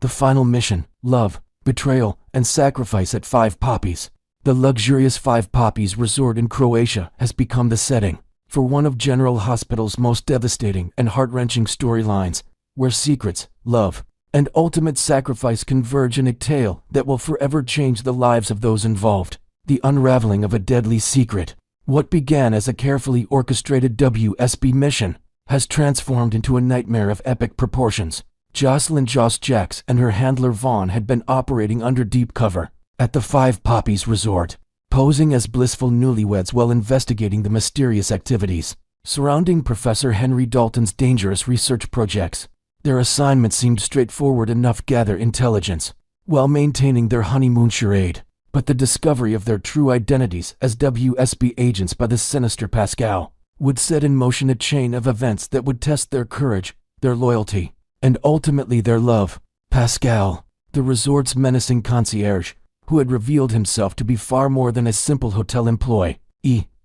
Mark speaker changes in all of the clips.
Speaker 1: The final mission: love, betrayal, and sacrifice at Five Poppies. The luxurious Five Poppies resort in Croatia has become the setting for one of General Hospital's most devastating and heart-wrenching storylines, where secrets, love, and ultimate sacrifice converge in a tale that will forever change the lives of those involved. The unraveling of a deadly secret. What began as a carefully orchestrated WSB mission has transformed into a nightmare of epic proportions. Jocelyn Joss Jacks and her handler Vaughn had been operating under deep cover at the Five Poppies resort, posing as blissful newlyweds while investigating the mysterious activities surrounding Professor Henry Dalton's dangerous research projects. Their assignment seemed straightforward enough: gather intelligence while maintaining their honeymoon charade. But the discovery of their true identities as WSB agents by the sinister Pascal would set in motion a chain of events that would test their courage, their loyalty, and ultimately their love. Pascal, the resort's menacing concierge, who had revealed himself to be far more than a simple hotel employee,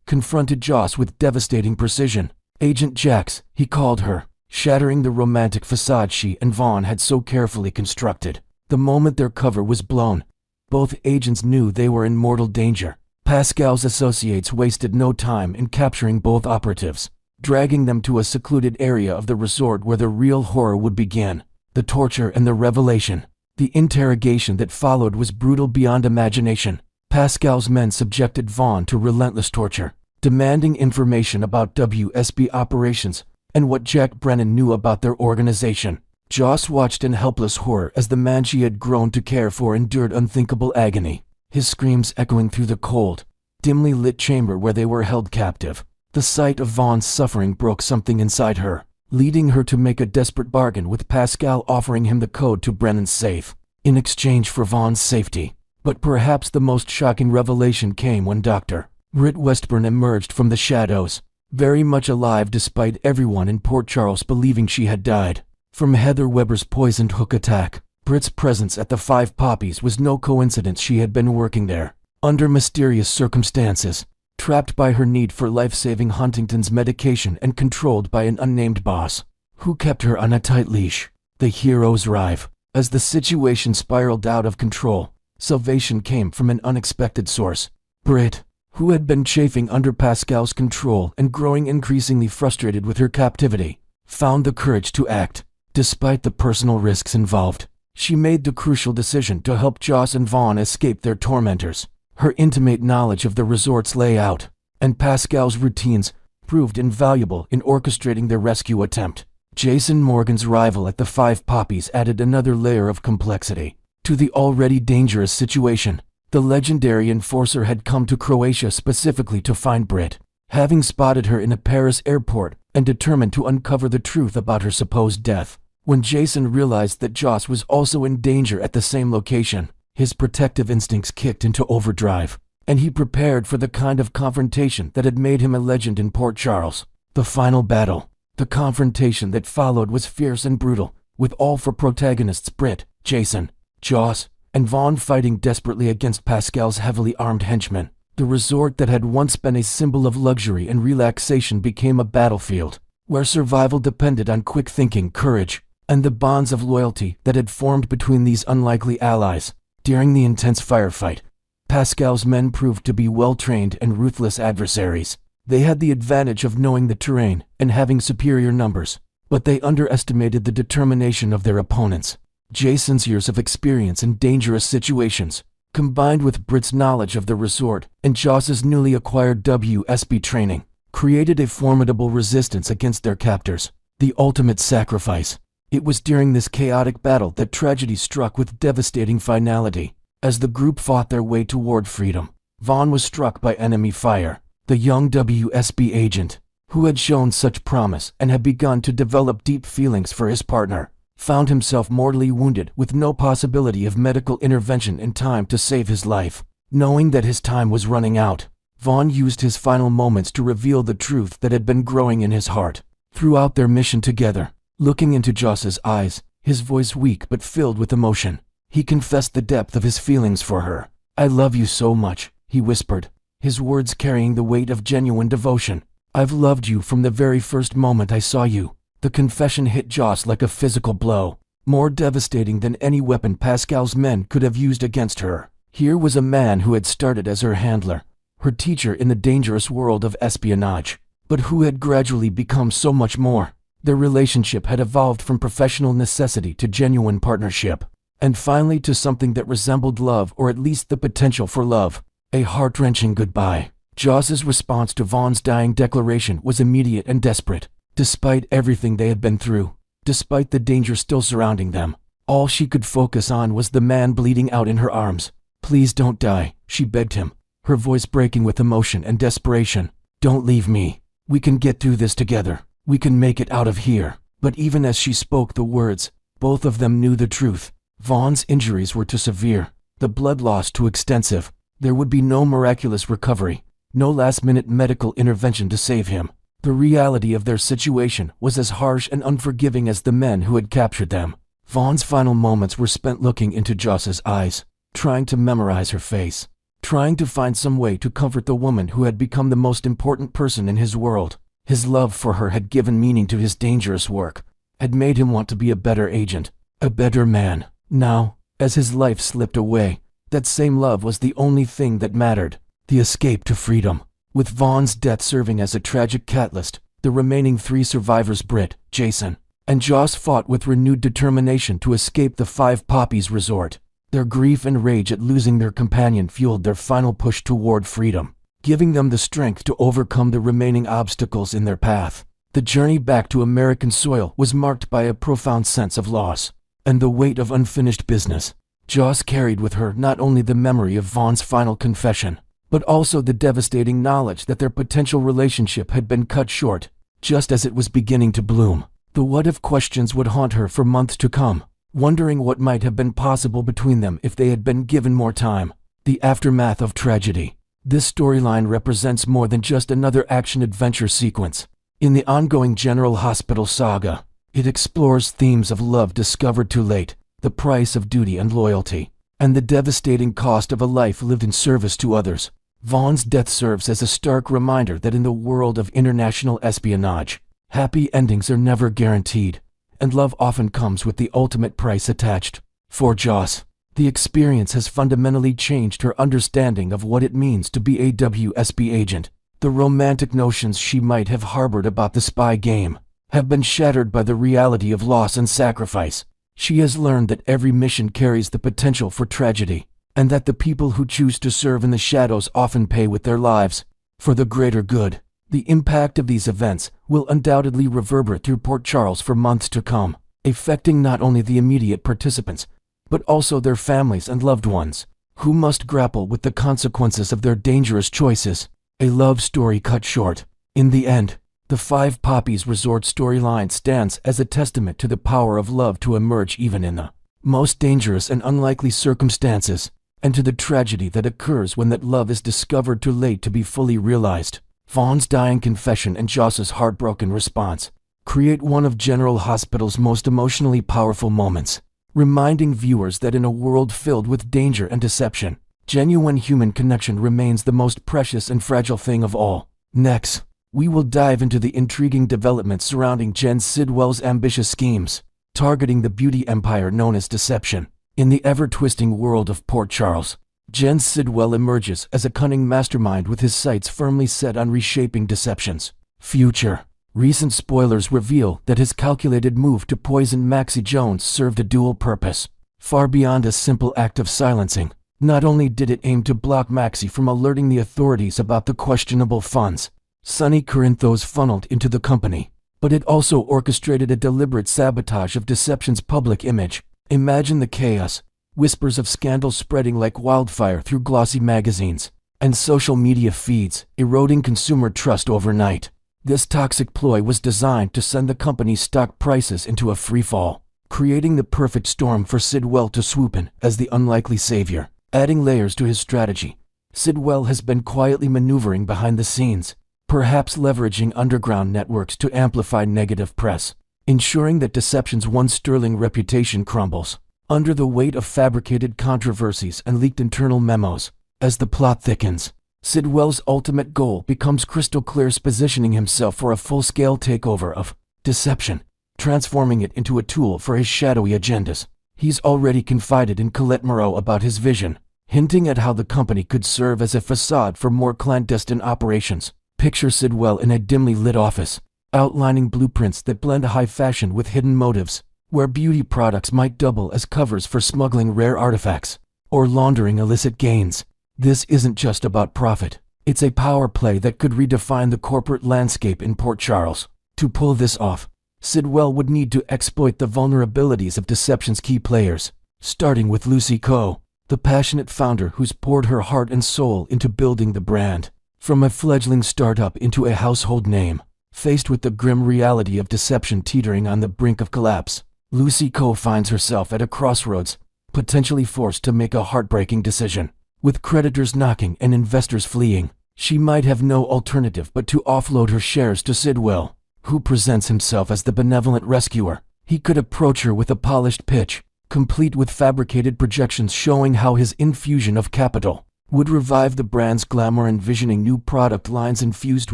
Speaker 1: confronted Joss with devastating precision. Agent Jax, he called her, shattering the romantic facade she and Vaughn had so carefully constructed. The moment their cover was blown, both agents knew they were in mortal danger. Pascal's associates wasted no time in capturing both operatives, dragging them to a secluded area of the resort where the real horror would begin. The torture and the revelation. The interrogation that followed was brutal beyond imagination. Pascal's men subjected Vaughn to relentless torture, demanding information about WSB operations and what Jack Brennan knew about their organization. Joss watched in helpless horror as the man she had grown to care for endured unthinkable agony, his screams echoing through the cold, dimly lit chamber where they were held captive. The sight of Vaughn's suffering broke something inside her, leading her to make a desperate bargain with Pascal, offering him the code to Brennan's safe in exchange for Vaughn's safety. But perhaps the most shocking revelation came when Dr. Britt Westburn emerged from the shadows, very much alive despite everyone in Port Charles believing she had died from Heather Weber's poisoned hook attack. Britt's presence at the Five Poppies was no coincidence. She had been working there under mysterious circumstances, trapped by her need for life-saving Huntington's medication and controlled by an unnamed boss who kept her on a tight leash. The hero's rive. As the situation spiraled out of control, salvation came from an unexpected source. Britt, who had been chafing under Pascal's control and growing increasingly frustrated with her captivity, found the courage to act. Despite the personal risks involved, she made the crucial decision to help Joss and Vaughn escape their tormentors. Her intimate knowledge of the resort's layout and Pascal's routines proved invaluable in orchestrating their rescue attempt. Jason Morgan's arrival at the Five Poppies added another layer of complexity to the already dangerous situation. The legendary enforcer had come to Croatia specifically to find Britt, having spotted her in a Paris airport and determined to uncover the truth about her supposed death. When Jason realized that Joss was also in danger at the same location, his protective instincts kicked into overdrive, and he prepared for the kind of confrontation that had made him a legend in Port Charles. The final battle. The confrontation that followed was fierce and brutal, with all four protagonists, Britt, Jason, Joss, and Vaughn, fighting desperately against Pascal's heavily armed henchmen. The resort that had once been a symbol of luxury and relaxation became a battlefield where survival depended on quick thinking, courage, and the bonds of loyalty that had formed between these unlikely allies. During the intense firefight, Pascal's men proved to be well-trained and ruthless adversaries. They had the advantage of knowing the terrain and having superior numbers, but they underestimated the determination of their opponents. Jason's years of experience in dangerous situations, combined with Britt's knowledge of the resort and Joss's newly acquired WSB training, created a formidable resistance against their captors. The ultimate sacrifice. It was during this chaotic battle that tragedy struck with devastating finality. As the group fought their way toward freedom, Vaughn was struck by enemy fire. The young WSB agent, who had shown such promise and had begun to develop deep feelings for his partner, found himself mortally wounded with no possibility of medical intervention in time to save his life. Knowing that his time was running out, Vaughn used his final moments to reveal the truth that had been growing in his heart. Throughout their mission together, looking into Joss's eyes, his voice weak but filled with emotion, he confessed the depth of his feelings for her. "I love you so much," he whispered, his words carrying the weight of genuine devotion. "I've loved you from the very first moment I saw you." The confession hit Joss like a physical blow. more devastating than any weapon Pascal's men could have used against her. Here was a man who had started as her handler, her teacher in the dangerous world of espionage, but who had gradually become so much more. Their relationship had evolved from professional necessity to genuine partnership, and finally to something that resembled love, or at least the potential for love. A heart-wrenching goodbye. Joss's response to Vaughn's dying declaration was immediate and desperate. Despite everything they had been through, despite the danger still surrounding them, all she could focus on was the man bleeding out in her arms. "Please don't die," she begged him, her voice breaking with emotion and desperation. "Don't leave me. We can get through this together. We can make it out of here." But even as she spoke the words, both of them knew the truth. Vaughn's injuries were too severe, the blood loss too extensive. There would be no miraculous recovery, no last-minute medical intervention to save him. The reality of their situation was as harsh and unforgiving as the men who had captured them. Vaughn's final moments were spent looking into Joss's eyes, trying to memorize her face, trying to find some way to comfort the woman who had become the most important person in his world. His love for her had given meaning to his dangerous work, had made him want to be a better agent, a better man. Now, as his life slipped away, that same love was the only thing that mattered, the escape to freedom. With Vaughn's death serving as a tragic catalyst, the remaining 3 survivors, Britt, Jason, and Joss, fought with renewed determination to escape the Five Poppies resort. Their grief and rage at losing their companion fueled their final push toward freedom, giving them the strength to overcome the remaining obstacles in their path. The journey back to American soil was marked by a profound sense of loss and the weight of unfinished business. Joss carried with her not only the memory of Vaughn's final confession, but also the devastating knowledge that their potential relationship had been cut short, just as it was beginning to bloom. The what-if questions would haunt her for months to come, wondering what might have been possible between them if they had been given more time. The aftermath of tragedy. This storyline represents more than just another action-adventure sequence. In the ongoing General Hospital saga, it explores themes of love discovered too late, the price of duty and loyalty, and the devastating cost of a life lived in service to others. Vaughn's death serves as a stark reminder that in the world of international espionage, happy endings are never guaranteed, and love often comes with the ultimate price attached. For Joss, the experience has fundamentally changed her understanding of what it means to be a WSB agent. The romantic notions she might have harbored about the spy game have been shattered by the reality of loss and sacrifice. She has learned that every mission carries the potential for tragedy, and that the people who choose to serve in the shadows often pay with their lives for the greater good. The impact of these events will undoubtedly reverberate through Port Charles for months to come, affecting not only the immediate participants, but also their families and loved ones, who must grapple with the consequences of their dangerous choices. A love story cut short. In the end, the Five Poppies Resort storyline stands as a testament to the power of love to emerge even in the most dangerous and unlikely circumstances, and to the tragedy that occurs when that love is discovered too late to be fully realized. Vaughn's dying confession and Joss's heartbroken response create one of General Hospital's most emotionally powerful moments, reminding viewers that in a world filled with danger and deception, genuine human connection remains the most precious and fragile thing of all. Next, we will dive into the intriguing developments surrounding Jen Sidwell's ambitious schemes, targeting the beauty empire known as deception. In the ever-twisting world of Port Charles, Jen Sidwell emerges as a cunning mastermind with his sights firmly set on reshaping deception's future. Recent spoilers reveal that his calculated move to poison Maxie Jones served a dual purpose. Far beyond a simple act of silencing, not only did it aim to block Maxie from alerting the authorities about the questionable funds Sonny Corinthos funneled into the company, but it also orchestrated a deliberate sabotage of Deception's public image. Imagine the chaos, whispers of scandal spreading like wildfire through glossy magazines and social media feeds, eroding consumer trust overnight. This toxic ploy was designed to send the company's stock prices into a freefall, creating the perfect storm for Sidwell to swoop in as the unlikely savior. Adding layers to his strategy, Sidwell has been quietly maneuvering behind the scenes, perhaps leveraging underground networks to amplify negative press, ensuring that Deception's once sterling reputation crumbles under the weight of fabricated controversies and leaked internal memos. As the plot thickens, Sidwell's ultimate goal becomes crystal clear, positioning himself for a full-scale takeover of Deception, transforming it into a tool for his shadowy agendas. He's already confided in Colette Moreau about his vision, hinting at how the company could serve as a facade for more clandestine operations. Picture Sidwell in a dimly lit office, outlining blueprints that blend high fashion with hidden motives, where beauty products might double as covers for smuggling rare artifacts or laundering illicit gains. This isn't just about profit. It's a power play that could redefine the corporate landscape in Port Charles. To pull this off, Sidwell would need to exploit the vulnerabilities of Deception's key players, starting with Lucy Coe, the passionate founder who's poured her heart and soul into building the brand. From a fledgling startup into a household name, faced with the grim reality of Deception teetering on the brink of collapse, Lucy Coe finds herself at a crossroads, potentially forced to make a heartbreaking decision. With creditors knocking and investors fleeing, she might have no alternative but to offload her shares to Sidwell, who presents himself as the benevolent rescuer. He could approach her with a polished pitch, complete with fabricated projections showing how his infusion of capital would revive the brand's glamour, envisioning new product lines infused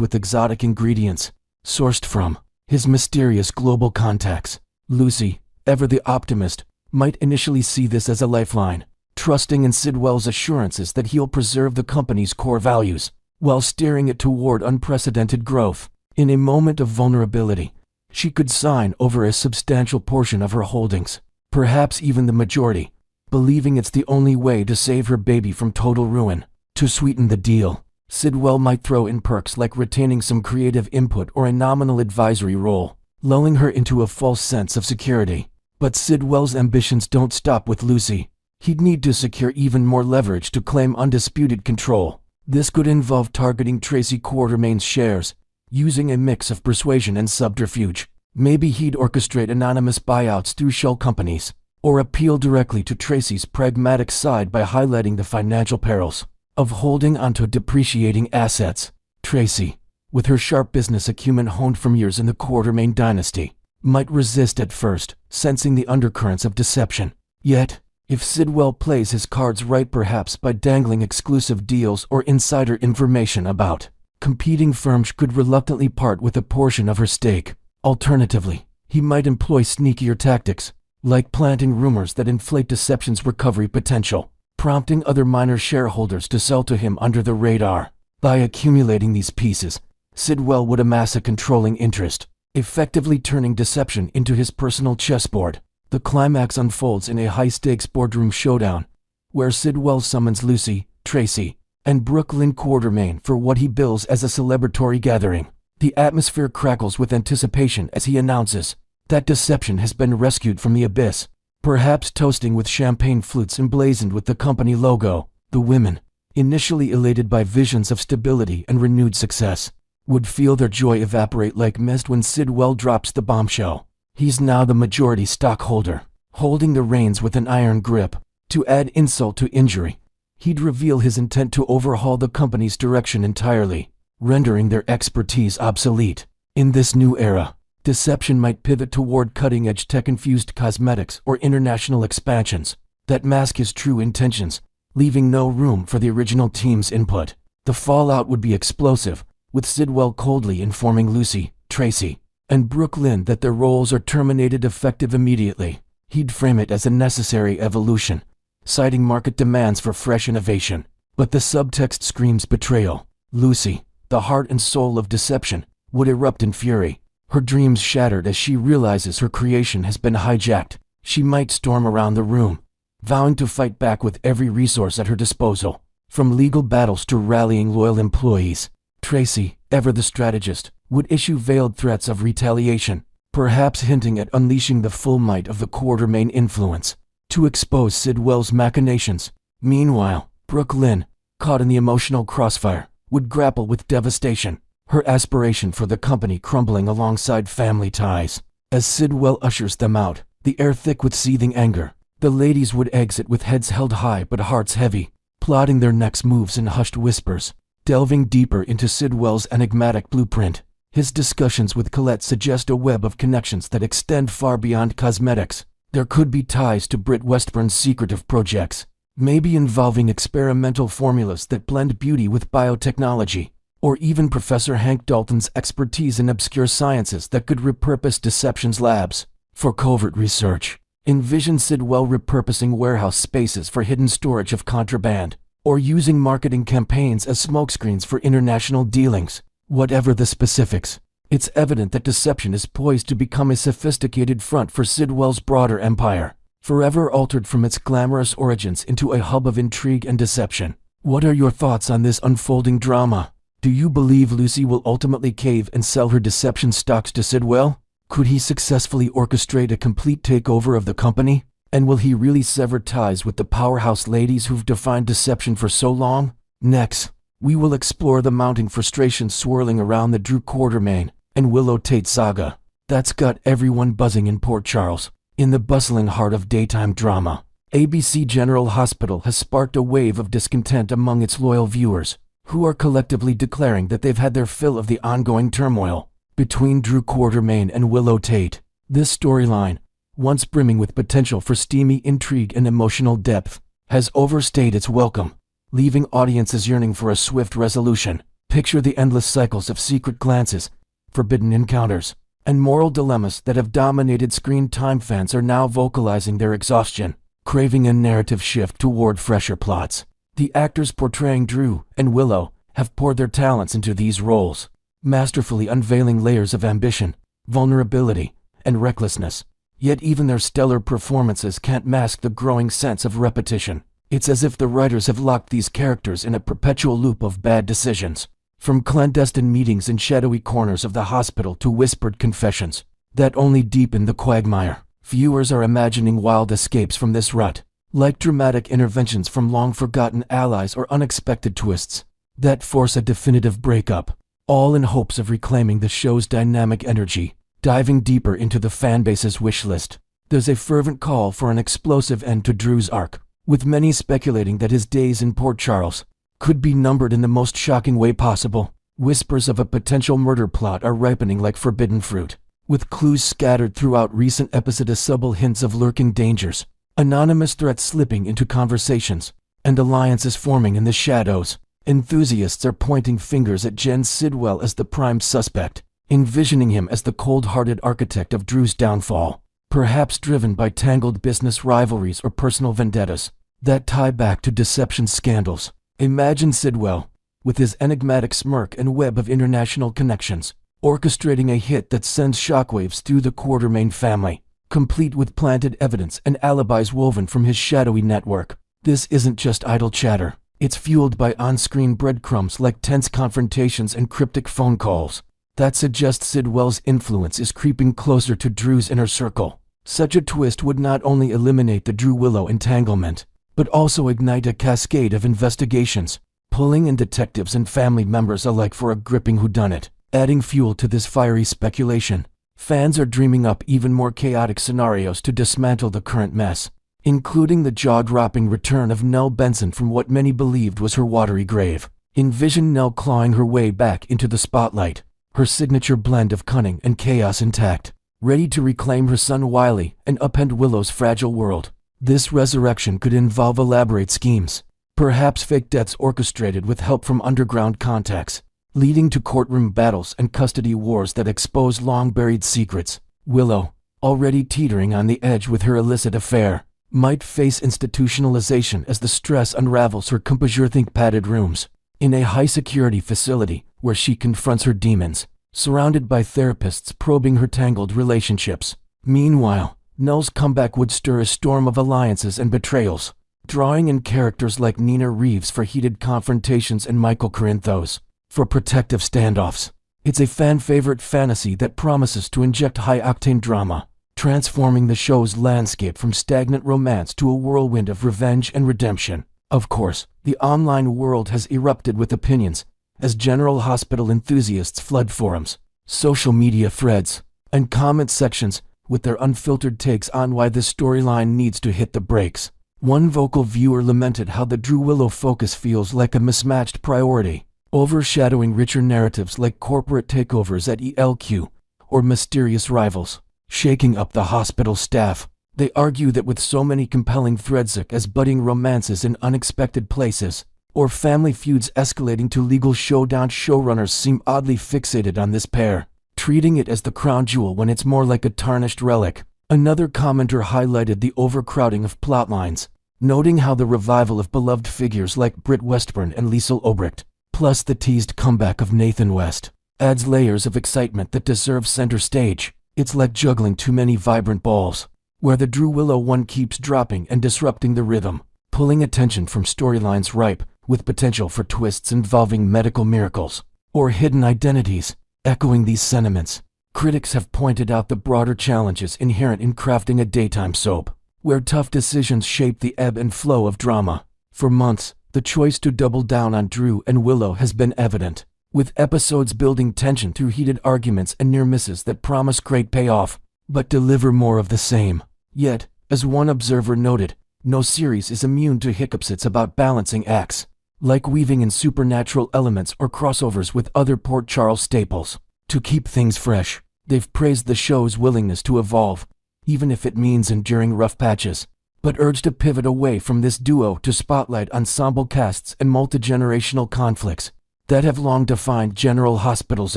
Speaker 1: with exotic ingredients, sourced from his mysterious global contacts. Lucy, ever the optimist, might initially see this as a lifeline, trusting in Sidwell's assurances that he'll preserve the company's core values, while steering it toward unprecedented growth. In a moment of vulnerability, she could sign over a substantial portion of her holdings, perhaps even the majority, believing it's the only way to save her baby from total ruin. To sweeten the deal, Sidwell might throw in perks like retaining some creative input or a nominal advisory role, lulling her into a false sense of security. But Sidwell's ambitions don't stop with Lucy. He'd need to secure even more leverage to claim undisputed control. This could involve targeting Tracy Quartermain's shares, using a mix of persuasion and subterfuge. Maybe he'd orchestrate anonymous buyouts through shell companies, or appeal directly to Tracy's pragmatic side by highlighting the financial perils of holding onto depreciating assets. Tracy, with her sharp business acumen honed from years in the Quartermain dynasty, might resist at first, sensing the undercurrents of deception. Yet, if Sidwell plays his cards right, perhaps by dangling exclusive deals or insider information about competing firms, could reluctantly part with a portion of her stake. Alternatively, he might employ sneakier tactics, like planting rumors that inflate Deception's recovery potential, prompting other minor shareholders to sell to him under the radar. By accumulating these pieces, Sidwell would amass a controlling interest, effectively turning Deception into his personal chessboard. The climax unfolds in a high-stakes boardroom showdown, where Sidwell summons Lucy, Tracy, and Brooklyn Quartermain for what he bills as a celebratory gathering. The atmosphere crackles with anticipation as he announces that Deception has been rescued from the abyss, perhaps toasting with champagne flutes emblazoned with the company logo. The women, initially elated by visions of stability and renewed success, would feel their joy evaporate like mist when Sidwell drops the bombshell. He's now the majority stockholder, holding the reins with an iron grip. To add insult to injury, he'd reveal his intent to overhaul the company's direction entirely, rendering their expertise obsolete. In this new era, Deception might pivot toward cutting-edge tech-infused cosmetics or international expansions that mask his true intentions, leaving no room for the original team's input. The fallout would be explosive, with Sidwell coldly informing Lucy, Tracy, and Brooklyn that their roles are terminated effective immediately. He'd frame it as a necessary evolution, citing market demands for fresh innovation. But the subtext screams betrayal. Lucy, the heart and soul of Deception, would erupt in fury, her dreams shattered as she realizes her creation has been hijacked. She might storm around the room, vowing to fight back with every resource at her disposal, from legal battles to rallying loyal employees. Tracy, ever the strategist, would issue veiled threats of retaliation, perhaps hinting at unleashing the full might of the Quartermain influence to expose Sidwell's machinations. Meanwhile, Brooklyn, caught in the emotional crossfire, would grapple with devastation, her aspiration for the company crumbling alongside family ties. As Sidwell ushers them out, the air thick with seething anger, the ladies would exit with heads held high but hearts heavy, plotting their next moves in hushed whispers. Delving deeper into Sidwell's enigmatic blueprint, his discussions with Colette suggest a web of connections that extend far beyond cosmetics. There could be ties to Britt Westburn's secretive projects, maybe involving experimental formulas that blend beauty with biotechnology. or even Professor Hank Dalton's expertise in obscure sciences that could repurpose Deception's labs for covert research. Envision Sidwell repurposing warehouse spaces for hidden storage of contraband, or using marketing campaigns as smokescreens for international dealings. Whatever the specifics, it's evident that Deception is poised to become a sophisticated front for Sidwell's broader empire, forever altered from its glamorous origins into a hub of intrigue and deception. What are your thoughts on this unfolding drama? Do you believe Lucy will ultimately cave and sell her Deception stocks to Sidwell? Could he successfully orchestrate a complete takeover of the company? And will he really sever ties with the powerhouse ladies who've defined Deception for so long? Next, we will explore the mounting frustration swirling around the Drew Quartermain and Willow Tate saga that's got everyone buzzing in Port Charles. In the bustling heart of daytime drama, ABC General Hospital has sparked a wave of discontent among its loyal viewers, who are collectively declaring that they've had their fill of the ongoing turmoil between Drew Quartermain and Willow Tate. This storyline, once brimming with potential for steamy intrigue and emotional depth, has overstayed its welcome, leaving audiences yearning for a swift resolution. Picture the endless cycles of secret glances, forbidden encounters, and moral dilemmas that have dominated screen time. Fans are now vocalizing their exhaustion, craving a narrative shift toward fresher plots. The actors portraying Drew and Willow have poured their talents into these roles, masterfully unveiling layers of ambition, vulnerability, and recklessness. Yet even their stellar performances can't mask the growing sense of repetition. It's as if the writers have locked these characters in a perpetual loop of bad decisions. From clandestine meetings in shadowy corners of the hospital to whispered confessions that only deepen the quagmire, viewers are imagining wild escapes from this rut, like dramatic interventions from long-forgotten allies or unexpected twists that force a definitive breakup, all in hopes of reclaiming the show's dynamic energy. Diving deeper into the fanbase's wish list, there's a fervent call for an explosive end to Drew's arc, with many speculating that his days in Port Charles could be numbered in the most shocking way possible. Whispers of a potential murder plot are ripening like forbidden fruit, with clues scattered throughout recent episodes, subtle hints of lurking dangers, anonymous threats slipping into conversations, and alliances forming in the shadows. Enthusiasts are pointing fingers at Jen Sidwell as the prime suspect, envisioning him as the cold-hearted architect of Drew's downfall, perhaps driven by tangled business rivalries or personal vendettas that tie back to Deception scandals. Imagine Sidwell, with his enigmatic smirk and web of international connections, orchestrating a hit that sends shockwaves through the Quartermain family, complete with planted evidence and alibis woven from his shadowy network. This isn't just idle chatter. It's fueled by on-screen breadcrumbs like tense confrontations and cryptic phone calls that suggest Sidwell's influence is creeping closer to Drew's inner circle. Such a twist would not only eliminate the Drew-Willow entanglement, but also ignite a cascade of investigations, pulling in detectives and family members alike for a gripping whodunit. Adding fuel to this fiery speculation, fans are dreaming up even more chaotic scenarios to dismantle the current mess, including the jaw-dropping return of Nelle Benson from what many believed was her watery grave. Envision Nelle clawing her way back into the spotlight, her signature blend of cunning and chaos intact, ready to reclaim her son Wiley and upend Willow's fragile world. This resurrection could involve elaborate schemes, perhaps fake deaths orchestrated with help from underground contacts, leading to courtroom battles and custody wars that expose long-buried secrets. Willow, already teetering on the edge with her illicit affair, might face institutionalization as the stress unravels her composure. Think padded rooms in a high-security facility where she confronts her demons, surrounded by therapists probing her tangled relationships. Meanwhile, Nelle's comeback would stir a storm of alliances and betrayals, drawing in characters like Nina Reeves for heated confrontations and Michael Corinthos for protective standoffs. It's a fan-favorite fantasy that promises to inject high-octane drama, transforming the show's landscape from stagnant romance to a whirlwind of revenge and redemption. Of course, the online world has erupted with opinions, as General Hospital enthusiasts flood forums, social media threads, and comment sections with their unfiltered takes on why this storyline needs to hit the brakes. One vocal viewer lamented how the Drew-Willow focus feels like a mismatched priority, overshadowing richer narratives like corporate takeovers at ELQ or mysterious rivals, shaking up the hospital staff. They argue that with so many compelling threads as budding romances in unexpected places, or family feuds escalating to legal showdown. Showrunners seem oddly fixated on this pair, treating it as the crown jewel when it's more like a tarnished relic. Another commenter highlighted the overcrowding of plotlines, noting how the revival of beloved figures like Britt Westburn and Liesl Obrecht, plus the teased comeback of Nathan West, adds layers of excitement that deserve center stage. It's like juggling too many vibrant balls, where the Drew Willow one keeps dropping and disrupting the rhythm, pulling attention from storylines ripe with potential for twists involving medical miracles or hidden identities. Echoing these sentiments, critics have pointed out the broader challenges inherent in crafting a daytime soap, where tough decisions shape the ebb and flow of drama. For months, the choice to double down on Drew and Willow has been evident, with episodes building tension through heated arguments and near misses that promise great payoff, but deliver more of the same. Yet, as one observer noted, no series is immune to hiccups. It's about balancing acts, like weaving in supernatural elements or crossovers with other Port Charles staples. To keep things fresh, they've praised the show's willingness to evolve, even if it means enduring rough patches, but urged a pivot away from this duo to spotlight ensemble casts and multi-generational conflicts that have long defined General Hospital's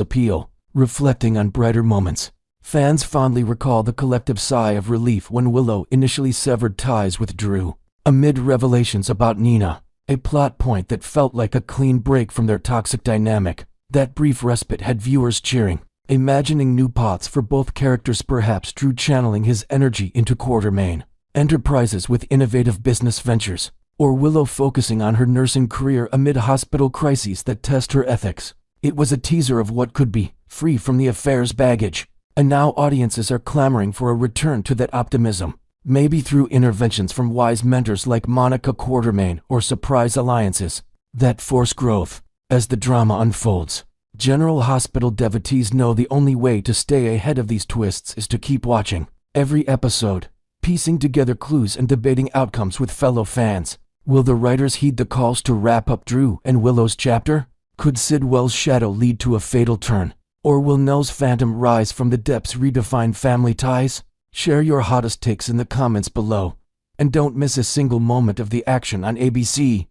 Speaker 1: appeal. Reflecting on brighter moments, fans fondly recall the collective sigh of relief when Willow initially severed ties with Drew, amid revelations about Nina, a plot point that felt like a clean break from their toxic dynamic. That brief respite had viewers cheering, imagining new paths for both characters. Perhaps Drew channeling his energy into Quartermain Enterprises with innovative business ventures, or Willow focusing on her nursing career amid hospital crises that test her ethics. It was a teaser of what could be, free from the affair's baggage, and now audiences are clamoring for a return to that optimism, maybe through interventions from wise mentors like Monica Quartermain or surprise alliances that force growth. As the drama unfolds, General Hospital devotees know the only way to stay ahead of these twists is to keep watching every episode, piecing together clues and debating outcomes with fellow fans. Will the writers heed the calls to wrap up Drew and Willow's chapter? Could Sidwell's shadow lead to a fatal turn? Or will Nelle's phantom rise from the depths, redefine family ties? Share your hottest takes in the comments below, and don't miss a single moment of the action on ABC.